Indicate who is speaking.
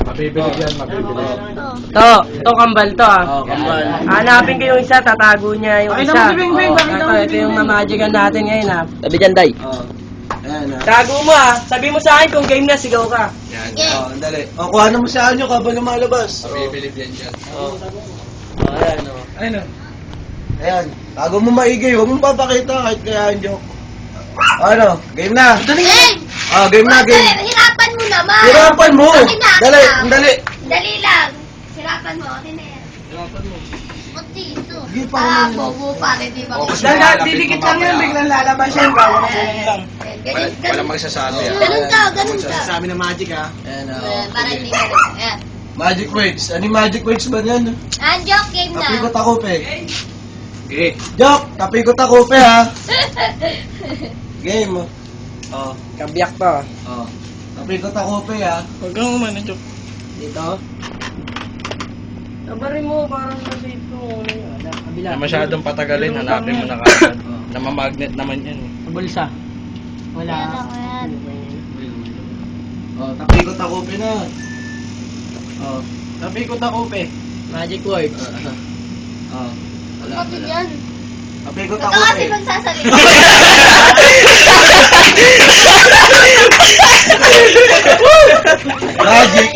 Speaker 1: Mabibilig yan, mabibilig.
Speaker 2: To kambal to ah.
Speaker 3: Kambal.
Speaker 2: Hanapin ko yung isa, tatago niya yung isa. Ito yung mamagigan natin ngayon ah.
Speaker 4: Sabi dyan, Day.
Speaker 3: Ayan ah.
Speaker 2: Tago mo ah. Sabi mo sa akin kung game na, sigaw ka.
Speaker 3: Dali. Kuha na mo sa anyo habang lumalabas.
Speaker 1: Mabibilig yan siya.
Speaker 3: Ayan o.
Speaker 1: Ayun o.
Speaker 3: Ayan. Tago mo maigi. Huwag mong papakita kahit kaya ang joke. Ano? Game na.
Speaker 5: Game!
Speaker 3: Game na, game.
Speaker 5: Hirapan mo naman!
Speaker 3: Hirapan mo!
Speaker 5: Akin na,
Speaker 3: Dali,
Speaker 5: akin na.
Speaker 3: dali.
Speaker 5: Dali lang. Hirapan mo, akin na yan.
Speaker 3: Hirapan mo.
Speaker 5: Puti, ito.
Speaker 3: Sige pa naman.
Speaker 5: Bobo pare, di ba?
Speaker 2: Didikit lang yan, biglang lalabas yan. Bawa na lang.
Speaker 1: Walang magsasabi ah.
Speaker 5: Ganun ka, ganun ka.
Speaker 3: Sabi na magic ha. Ayan
Speaker 5: Para hindi ka. Ayan.
Speaker 3: Magic words. Ano yung magic words ba yan?
Speaker 5: Joke game na.
Speaker 3: Tapikot ako pe.
Speaker 1: Okay.
Speaker 3: Joke! Tapikot ako pe ha. Game.
Speaker 2: Kabiyak to.
Speaker 3: Tapikot ako pe ha.
Speaker 1: Huwag kang umano, Chok.
Speaker 2: Dito. Tabarin mo, parang na-save ko. Kabila.
Speaker 1: Na masyadong patagalin, hanapin mo na kagad. Namamagnet naman yan eh.
Speaker 2: Sa bulsa. Wala.
Speaker 5: Ayan.
Speaker 3: Tapikot ako pe na.
Speaker 2: Napikot ako pe. Magic words.
Speaker 5: Kapatid yan.
Speaker 3: Tapikot
Speaker 5: Ito
Speaker 3: ako
Speaker 5: kasi
Speaker 3: pe.
Speaker 5: magsasalita.
Speaker 3: Magic!